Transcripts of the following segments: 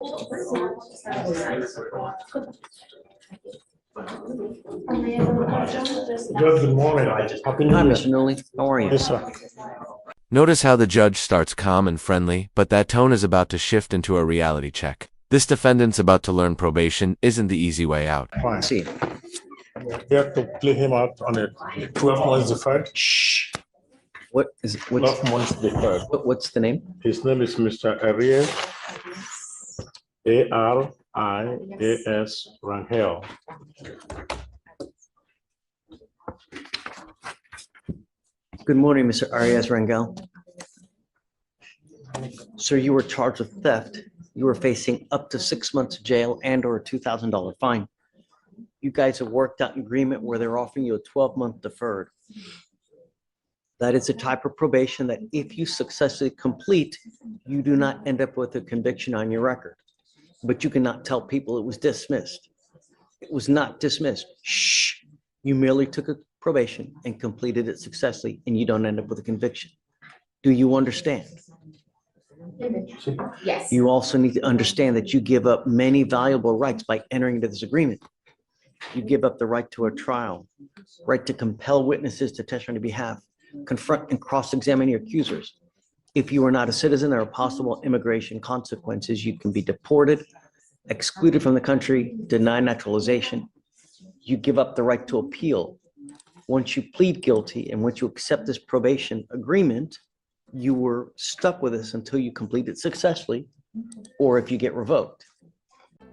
Good morning. Happy New Hi, Year. Mr. Newley. How are you? Yes, sir. Notice how the judge starts calm and friendly, but that tone is about to shift into a reality check. This defendant's about to learn probation isn't the easy way out. Fine. See, You have to play him out on a 12 months deferred. what's 12 months deferred. what's the name? His name is Mr. Arias, Arias Rangel. Good morning, Mr. Arias Rangel. Sir, you were charged with theft. You were facing up to 6 months of jail and/or a $2,000 fine. You guys have worked out an agreement where they're offering you a 12-month deferred. That is a type of probation that if you successfully complete, you do not end up with a conviction on your record. But you cannot tell people it was dismissed. It was not dismissed. Shh. You merely took a probation and completed it successfully, and you don't end up with a conviction. Do you understand? Yes. You also need to understand that you give up many valuable rights by entering into this agreement. You give up the right to a trial, right to compel witnesses to testify on your behalf, confront and cross-examine your accusers. If you are not a citizen, there are possible immigration consequences. You can be deported, excluded from the country, denied naturalization. You give up the right to appeal. Once you plead guilty and once you accept this probation agreement, you were stuck with this until you complete it successfully, or if you get revoked.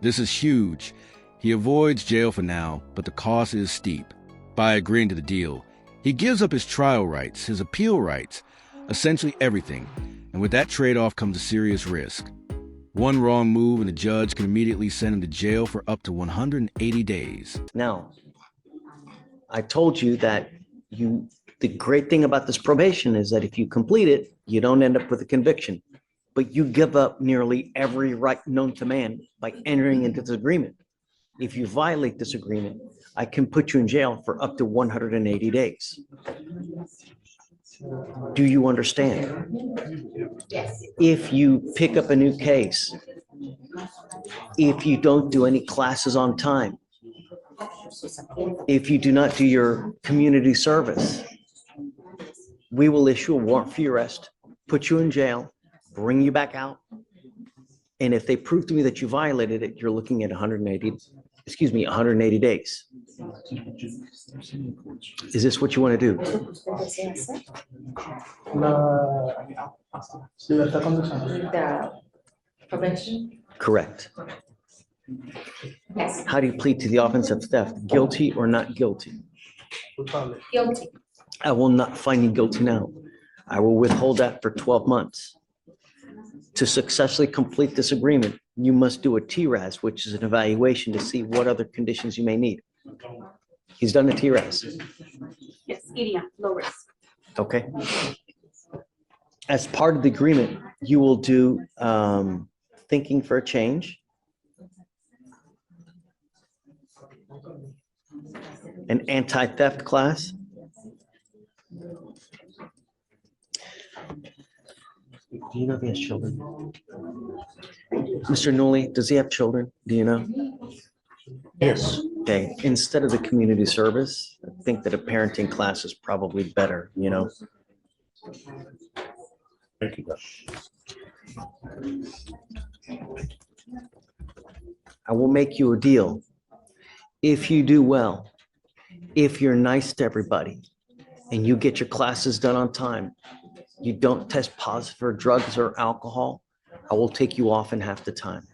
This is huge. He avoids jail for now, but the cost is steep. By agreeing to the deal, he gives up his trial rights, his appeal rights, essentially everything. And with that trade-off comes a serious risk. One wrong move and the judge can immediately send him to jail for up to 180 days. Now, I told you that the great thing about this probation is that if you complete it, you don't end up with a conviction, but you give up nearly every right known to man by entering into this agreement. If you violate this agreement, I can put you in jail for up to 180 days. Do you understand? Yes. If you pick up a new case, if you don't do any classes on time, if you do not do your community service, we will issue a warrant for your arrest, put you in jail, bring you back out. And if they prove to me that you violated it, you're looking at 180 days. Is this what you want to do? The probation? Correct. Yes. How do you plead to the offense of theft? Guilty or not guilty? Guilty. I will not find you guilty now. I will withhold that for 12 months. To successfully complete this agreement, you must do a TRAS, which is an evaluation to see what other conditions you may need. He's done a TRAS, Yes, EDM, low risk. okay? As part of the agreement, you will do thinking for a change, an anti-theft class, do you know if he has children? Mr. Newley, does he have children? Do you know? Yes. Okay, instead of the community service, I think that a parenting class is probably better, you know? Thank you. I will make you a deal. If you do well, if you're nice to everybody, and you get your classes done on time, you don't test positive for drugs or alcohol, I will take you off in half the time.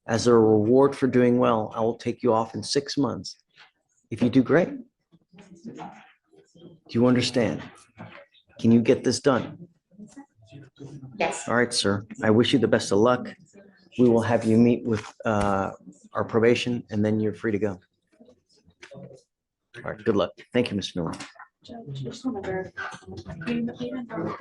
As a reward for doing well, I will take you off in 6 months. If you do great. Do you understand? Can you get this done? Yes. All right, sir. I wish you the best of luck. We will have you meet with our probation, and then you're free to go. All right, good luck. Thank you, Mr. Miller. Just want to verify, even though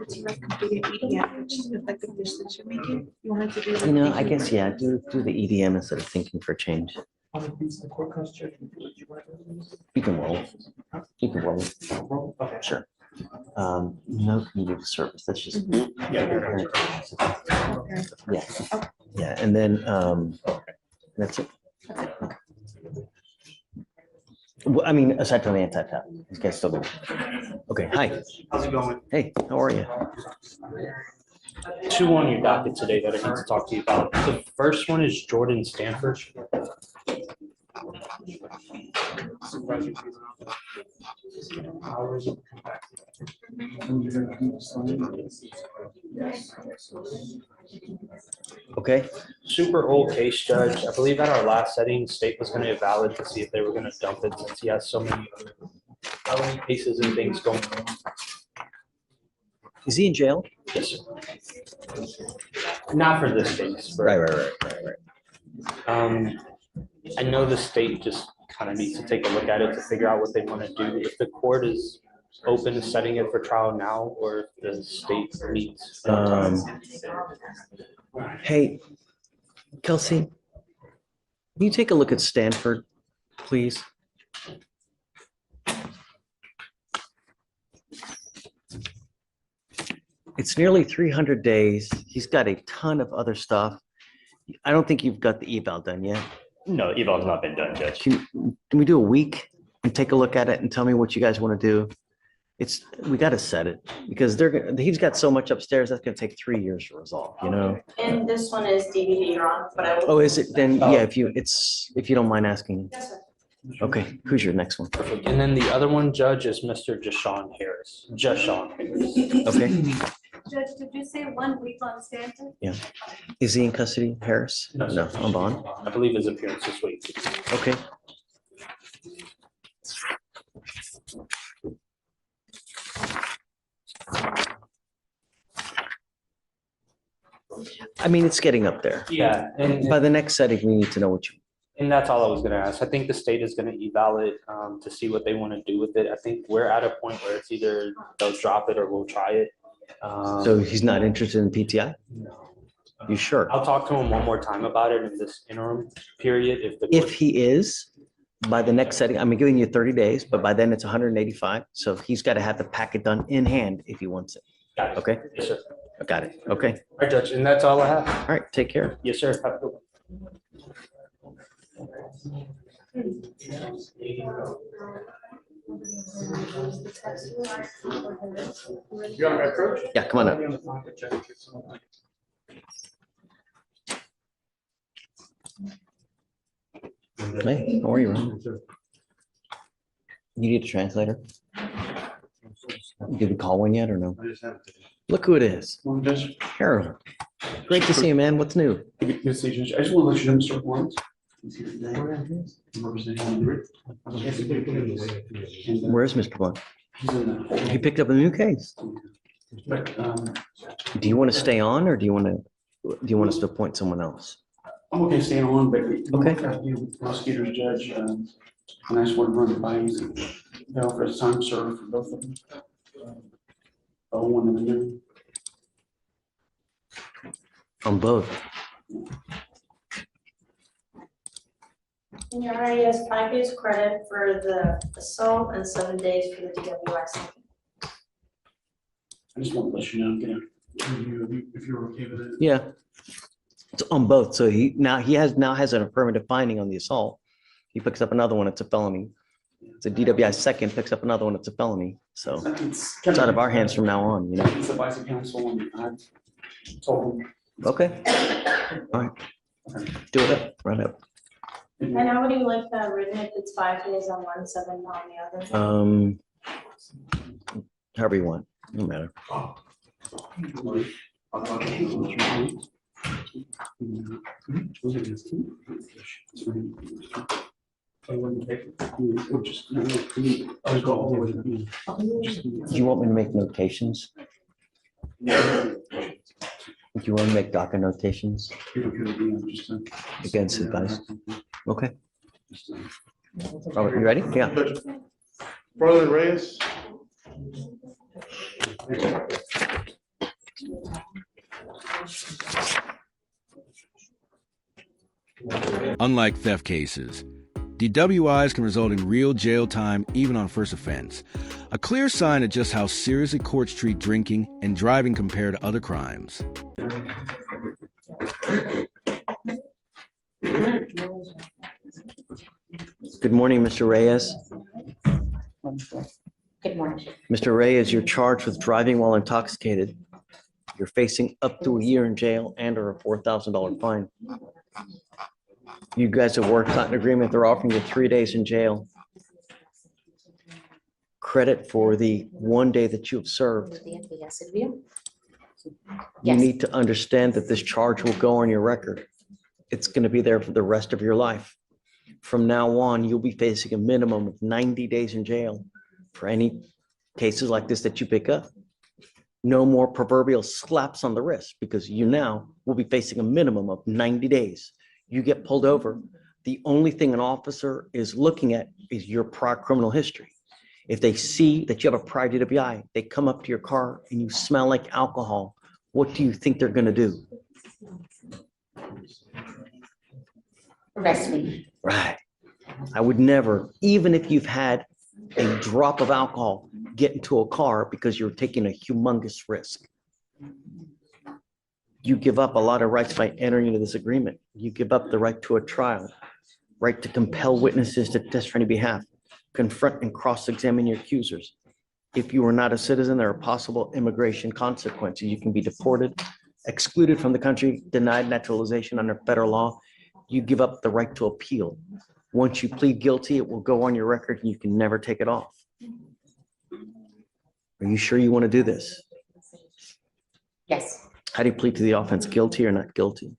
it's a completed EDM, which is like the decision you're making, you wanted to do. You know, I guess, yeah, do the EDM instead of thinking for change. You can roll. You can roll. Sure. No community service. That's just. Yeah. Yeah. Yeah. And then that's it. Well, I mean, aside from the anti-tap, these guys still do. Okay. Hi. How's it going? Hey, how are you? Two on your docket today that I need to talk to you about. The first one is Jordan Stanford. Okay. Super old case, Judge. I believe at our last setting, the state was going to evaluate to see if they were going to dump it since he has so many other felony cases and things going on. Is he in jail? Yes, sir. Not for this case. but, Right. I know the state just kind of needs to take a look at it to figure out what they want to do. If the court is open to setting it for trial now, or if the state needs. Hey, Kelsey, can you take a look at Stanford, please? It's nearly 300 days. He's got a ton of other stuff. I don't think you've got the eval done yet. No, eval's not been done, Judge. Can we do a week and take a look at it and tell me what you guys want to do? We got to set it because he's got so much upstairs that's going to take 3 years to resolve, you know? And this one is DVD, Your Honor, but I will. Oh, is it? Then, yeah, if you don't mind asking. Yes, sir. Okay, who's your next one? And then the other one, Judge, is Mr. Jashawn Harris. Jashawn Harris. Okay, Judge, did you say 1 week on Stanford? is he in custody, Harris? No, No, sir. on bond? I believe his appearance this week. Okay. I mean, it's getting up there. Yeah, and By the next setting, we need to know And that's all I was gonna ask. I think the state is gonna eval it to see what they want to do with it. I think we're at a point where it's either they'll drop it or we'll try it. so he's not interested in PTI? You sure? I'll talk to him one more time about it in this interim period. If he is, by the next setting, I'm giving you 30 days, but by then it's 185. So he's got to have the packet done in hand if he wants it. Got it. Okay, Yes, sir. I got it. Okay, All right, Judge, and that's all I have. all right, take care. Yes, sir. Have a good one. You got my approach? Yeah, come on up. Hey, how are you, Ron? You need a translator? Did we call one yet or no? Look who it is. Harold. Great to see you, man. What's new? Good to see you, Judge. I just want to let you know, Mr. Lawrence. He's here today. I'm representing him. Where's Mr. Blunt? He's in the- He picked up a new case. But, Do you want to stay on or do you want us to appoint someone else? I'm okay staying on, but Okay. prosecutors, judge, and I just want to run the bodies and they offer us time served for both of them. The old one and the new. On both? And Your Honor, he has 5 days credit for the assault and 7 days for the DWI. I just want to let you know, get a, if you're okay with it. Yeah. It's on both. So he now has an affirmative finding on the assault. He picks up another one, it's a felony. It's a DWI second, picks up another one, it's a felony. So It's it's out of our hands from now on, you know? It's advice of counsel and I told him. Okay. All right. Do it up, run up. And how would you like that written if it's 5 days on one, 7 on the other? However you want, no matter. Do you want me to make notations? Do you want to make DACA notations against advice? Okay. Robert, you ready? Yeah. Brother Reyes. Unlike theft cases, DWIs can result in real jail time even on first offense. A clear sign of just how seriously courts treat drinking and driving compared to other crimes. Good morning, Mr. Reyes. Good morning. Mr. Reyes, you're charged with driving while intoxicated. You're facing up to a year in jail and or a $4,000 fine. You guys have worked out an agreement. They're offering you 3 days in jail. Credit for the 1 day that you have served. You Yes. need to understand that this charge will go on your record. It's going to be there for the rest of your life. From now on, you'll be facing a minimum of 90 days in jail for any cases like this that you pick up. No more proverbial slaps on the wrist because you now will be facing a minimum of 90 days. You get pulled over. The only thing an officer is looking at is your prior criminal history. If they see that you have a prior DWI, they come up to your car and you smell like alcohol, what do you think they're going to do? Arrest me. Right. I would never, even if you've had a drop of alcohol, get into a car because you're taking a humongous risk. You give up a lot of rights by entering into this agreement. You give up the right to a trial, right to compel witnesses to testify on your behalf, confront and cross-examine your accusers. If you are not a citizen, there are possible immigration consequences. You can be deported, excluded from the country, denied naturalization under federal law. You give up the right to appeal. Once you plead guilty, it will go on your record and you can never take it off. Are you sure you want to do this? Yes, How do you plead to the offense? Guilty or not guilty?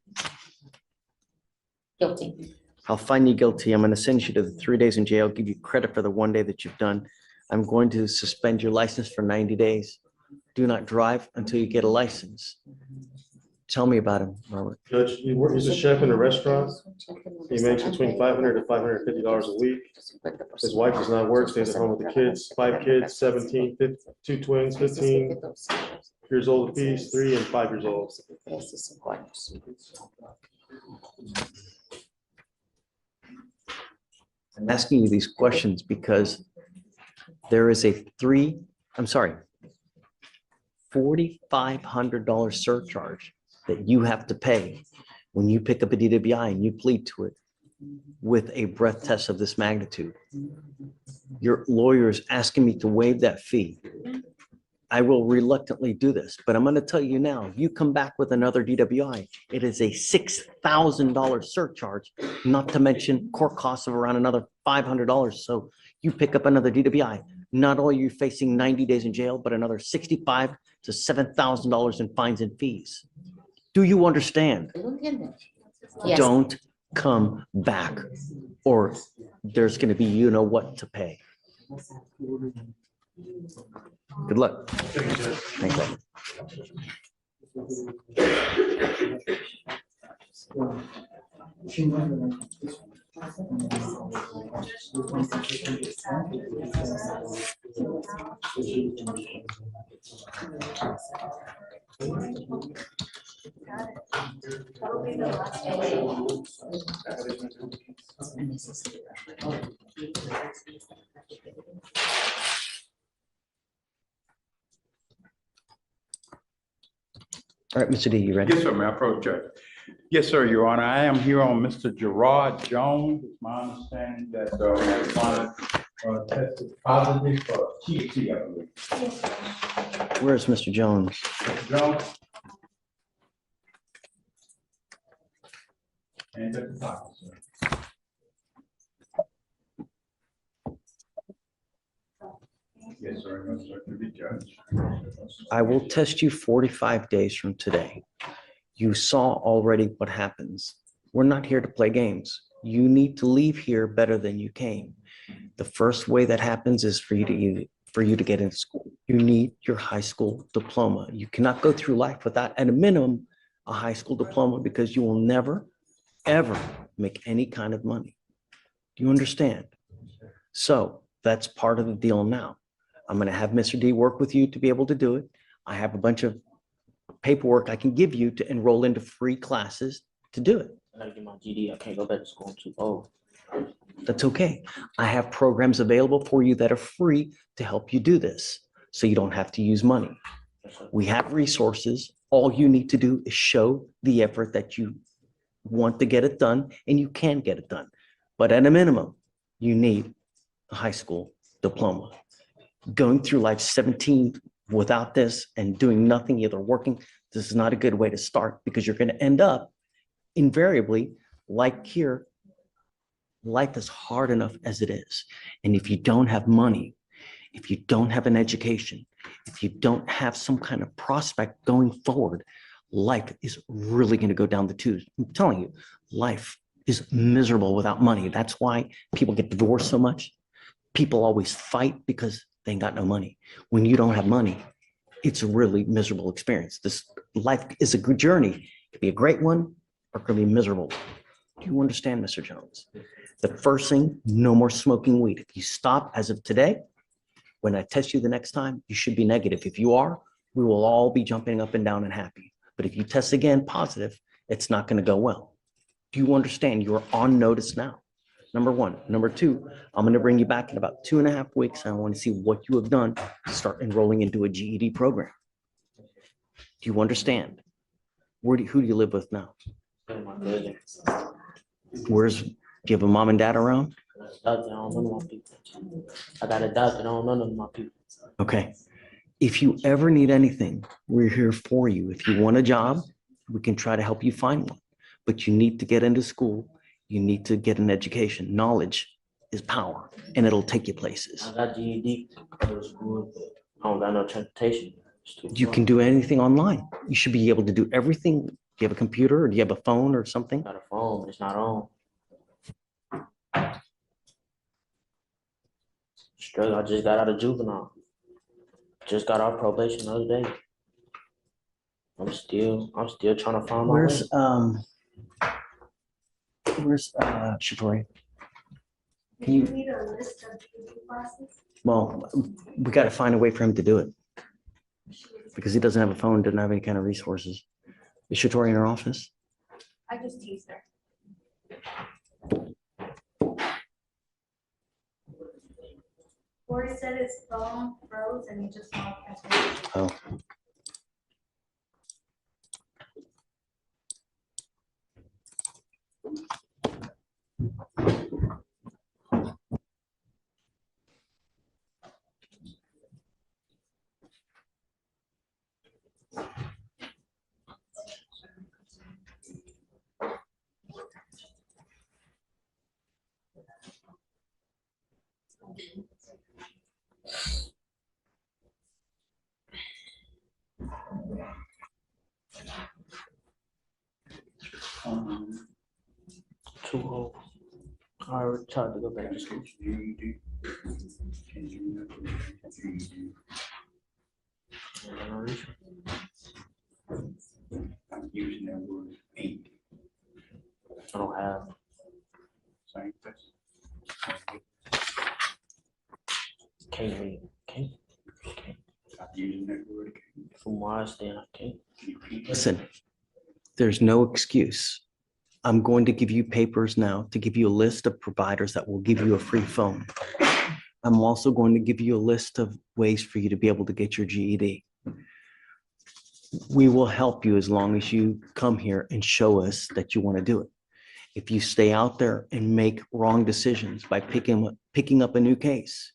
guilty. I'll find you guilty. I'm going to send you to the 3 days in jail, give you credit for the 1 day that you've done. I'm going to suspend your license for 90 days. Do not drive until you get a license. Tell me about him, Robert. Judge, he's a chef in a restaurant. He makes between $500 to $550 a week. His wife does not work, stays at home with the kids, 5 kids, 17, 2 twins, 15 years old apiece, 3 and 5 years old. I'm asking you these questions because there is a $4,500 surcharge that you have to pay when you pick up a DWI and you plead to it with a breath test of this magnitude. Your lawyer is asking me to waive that fee. I will reluctantly do this, but I'm going to tell you now, if you come back with another DWI, it is a $6,000 surcharge, not to mention court costs of around another $500. So you pick up another DWI, not only are you facing 90 days in jail, but another $6,500 to $7,000 in fines and fees. Do you understand? Yes. Don't come back or there's going to be you-know-what to pay. Good luck. Thank you. All right, Mr. D, you ready? Yes, sir, may I approach judge? Yes, sir, Your Honor. I am here on Mr. Gerard Jones. It's my understanding that tested positive for THC, I believe. Where's Mr. Jones? Jones? And at the top, sir. Yes, sir. No, sir, to be judged. I will test you 45 days from today. You saw already what happens. We're not here to play games. You need to leave here better than you came. The first way that happens is for you to get into school. You need your high school diploma. You cannot go through life without, at a minimum, a high school diploma because you will never, ever make any kind of money. Do you understand? So that's part of the deal now. I'm going to have Mr. D work with you to be able to do it. I have a bunch of paperwork I can give you to enroll into free classes to do it. I gotta get my GD. I can't go back to school too old. That's okay. I have programs available for you that are free to help you do this, so you don't have to use money. We have resources. All you need to do is show the effort that you want to get it done, and you can get it done. But at a minimum, you need a high school diploma. Going through life 17 without this and doing nothing, either working, this is not a good way to start, because you're going to end up invariably like here. Life is hard enough as it is. And if you don't have money, if you don't have an education, if you don't have some kind of prospect going forward, life is really going to go down the tubes. I'm telling you, life is miserable without money. That's why people get divorced so much. People always fight because they ain't got no money. When you don't have money, it's a really miserable experience. This life is a good journey. It could be a great one, or it could be miserable. Do you understand, Mr. Jones? The first thing, no more smoking weed. If you stop as of today, when I test you the next time, you should be negative. If you are, we will all be jumping up and down and happy. But if you test again positive, it's not going to go well. Do you understand? You're on notice now. Number one. Number two, I'm going to bring you back in about 2.5 weeks. And I want to see what you have done to start enrolling into a GED program. Do you understand? Who do you live with now? Do you have a mom and dad around? I don't know my people. I got a doctor, I don't know none of my people. Okay. If you ever need anything, we're here for you. If you want a job, we can try to help you find one. But you need to get into school. You need to get an education. Knowledge is power, and it'll take you places. I got GED to go to school, but I don't got no transportation. You can do anything online. You should be able to do everything. Do you have a computer, or do you have a phone or something? I got a phone, but it's not on. Straight, I just got out of juvenile. Just got out probation the other day. I'm still trying to find my way. Where's Shatori? Do you need a list of GED classes? Well, we got to find a way for him to do it, because he doesn't have a phone, doesn't have any kind of resources. Is Shatori in her office? I just teased her. Corey said his phone froze and he just logged back in. Oh. Too old. I already tried to go back to school. I'm using that word ain't. I don't have. Same thing. Can't read. Can't. Stop using that word. From where I stand, I can't. Listen, there's no excuse. I'm going to give you papers now to give you a list of providers that will give you a free phone. I'm also going to give you a list of ways for you to be able to get your GED. We will help you as long as you come here and show us that you want to do it. If you stay out there and make wrong decisions by picking up a new case,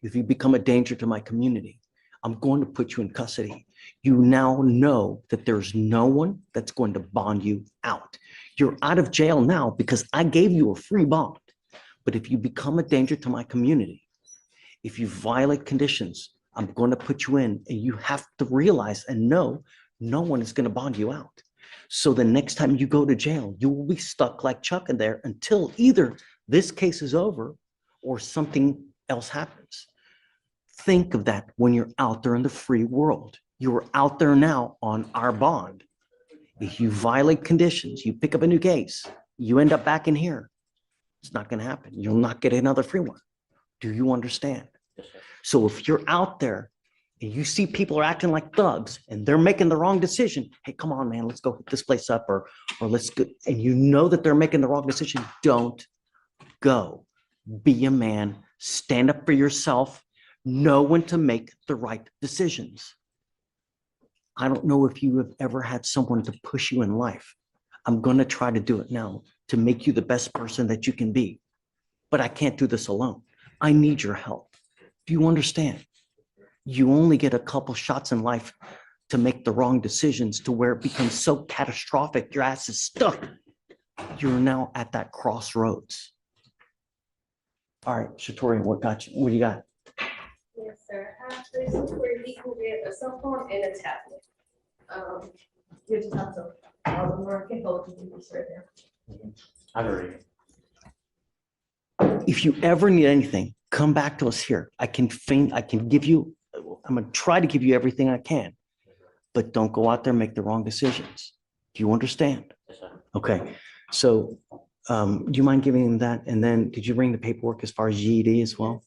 if you become a danger to my community, I'm going to put you in custody. You now know that there's no one that's going to bond you out. You're out of jail now because I gave you a free bond. But if you become a danger to my community, if you violate conditions, I'm going to put you in, and you have to realize and know no one is going to bond you out. So the next time you go to jail, you will be stuck like Chuck in there until either this case is over or something else happens. Think of that when you're out there in the free world. You're out there now on our bond. If you violate conditions, you pick up a new case, you end up back in here. It's not going to happen. You'll not get another free one. Do you understand? So if you're out there and you see people are acting like thugs and they're making the wrong decision, hey, come on, man, let's go hit this place up or let's go. And you know that they're making the wrong decision, don't go. Be a man, stand up for yourself, know when to make the right decisions. I don't know if you have ever had someone to push you in life. I'm going to try to do it now to make you the best person that you can be. But I can't do this alone. I need your help. Do you understand? You only get a couple shots in life to make the wrong decisions to where it becomes so catastrophic, your ass is stuck. You're now at that crossroads. All right, Shatori, what got you? What do you got? Yes, sir. There's somewhere legal with a cell phone and a tablet. You just have to, work and both of you right there. I agree. If you ever need anything, come back to us here. I can give you, I'm gonna try to give you everything I can, but don't go out there and make the wrong decisions. Do you understand? Yes, sir. Okay, so do you mind giving him that? And then did you bring the paperwork as far as GED as well?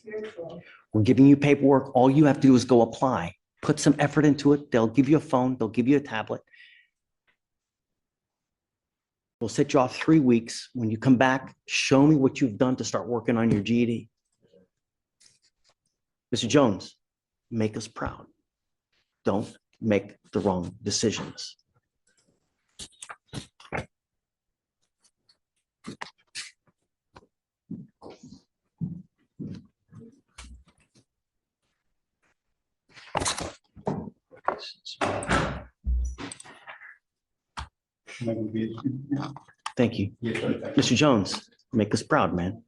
Yes, sir. We're giving you paperwork. All you have to do is go apply. Put some effort into it. They'll give you a phone. They'll give you a tablet. We'll set you off 3 weeks. When you come back, show me what you've done to start working on your GED. Mr. Jones, make us proud. Don't make the wrong decisions. Thank you. Mr. Jones, make us proud, man.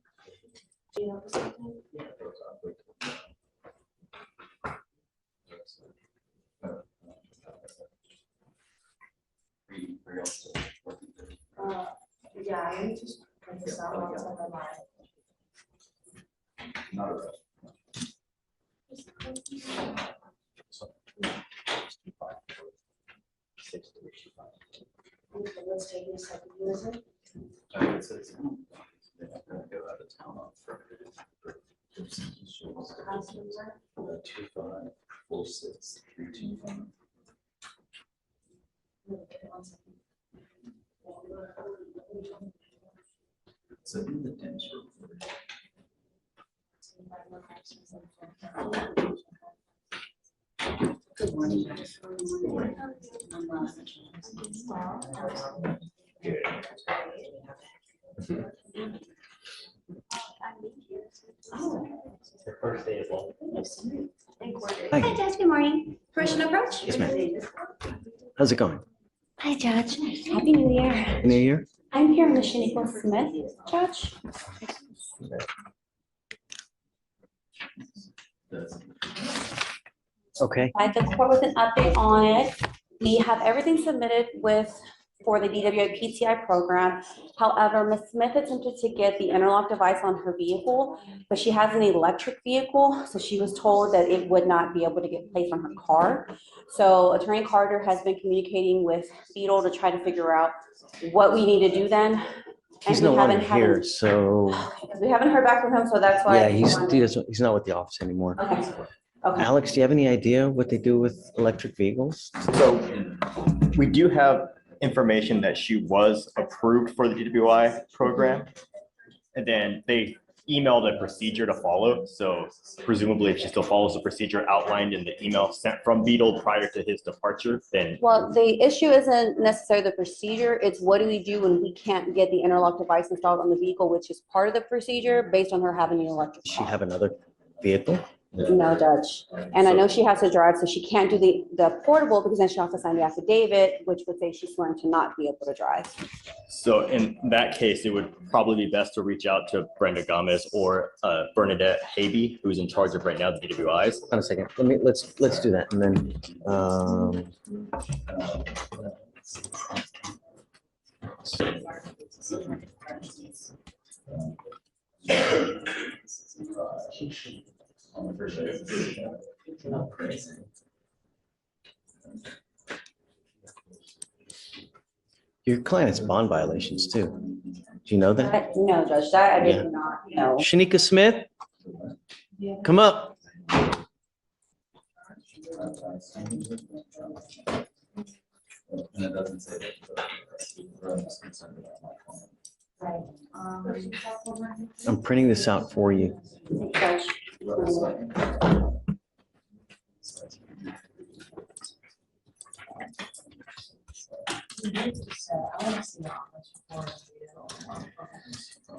Yeah, I need to print this out outside the line. Okay, let's take this second user. Good morning. First day of law. Hi, Judge. Good morning. Permission approach? Yes, ma'am. How's it going? Hi, Judge. Happy New Year. New Year? I'm here, Ms. Shaniqua Smith, Judge. Okay. I the court with an update on it. We have everything submitted for the DWI PTI program. However, Ms. Smith attempted to get the interlock device on her vehicle, but she has an electric vehicle, so she was told that it would not be able to get placed on her car. So Attorney Carter has been communicating with Beetle to try to figure out what we need to do then. He's no longer here, so. We haven't heard back from him, so that's why. Yeah, he's not with the office anymore. Okay. Okay. Alex, do you have any idea what they do with electric vehicles? So we do have information that she was approved for the DWI program. And then they emailed a procedure to follow. So presumably if she still follows the procedure outlined in the email sent from Beetle prior to his departure, then. Well, the issue isn't necessarily the procedure. It's what do we do when we can't get the interlock device installed on the vehicle, which is part of the procedure based on her having an electric Does car. she have another vehicle? No, Judge. And I know she has to drive, so she can't do the portable because then she'll have to sign the affidavit, which would say she's sworn to not be able to drive. So in that case, it would probably be best to reach out to Brenda Gomez or Bernadette Habe, who's in charge of right now the DWIs. Hold on a second. Let's do that. And then your client has bond violations too. Do you know that? No, Judge, that I did not know. Shanika Smith, come up. Right. I'm printing this out for you.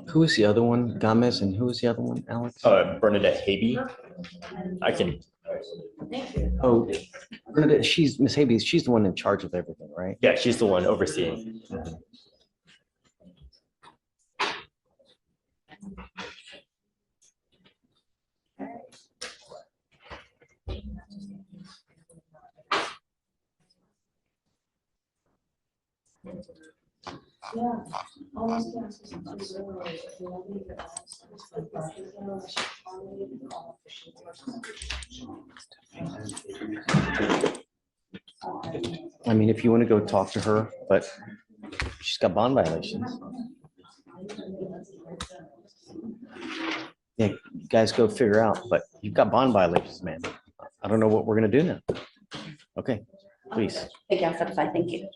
Who is the other one? Gomez, and who is the other one, Alex? Bernadette Habe. I can. Oh, Bernadette, she's Miss Habe, she's the one in charge of everything, right? Yeah, she's the one overseeing. Yeah. Almost. I mean, if you want to go talk to her, but she's got bond violations. Yeah, you guys go figure out, but you've got bond violations, man. I don't know what we're gonna do now. Okay, please. Thank you, I'll step aside, thank you.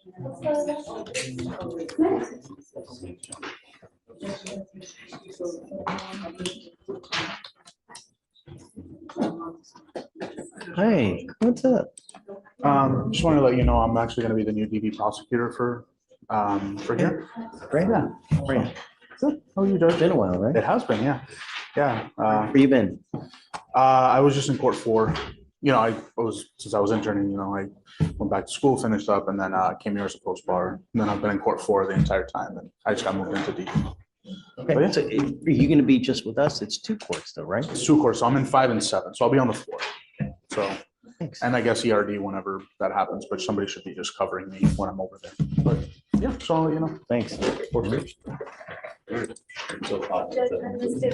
Hey, what's up? Just wanted to let you know, I'm actually gonna be the new DV prosecutor for here. Great. Yeah. Great. Good. How are you, Judge? It's been a while, right? It has been, yeah. Yeah. Where you been? I was just in court for, since I was interning, I went back to school, finished up, and then came here as a post-bar. And then I've been in court for the entire time, and I just got moved into DV. Okay, so are you gonna be just with us? It's 2 courts though, right? It's 2 courts, so I'm in 5 and 7, so I'll be on the floor. So, Thanks. and I guess ERD whenever that happens, but somebody should be just covering me when I'm over there. But yeah, so I'll let you know. Thanks. So,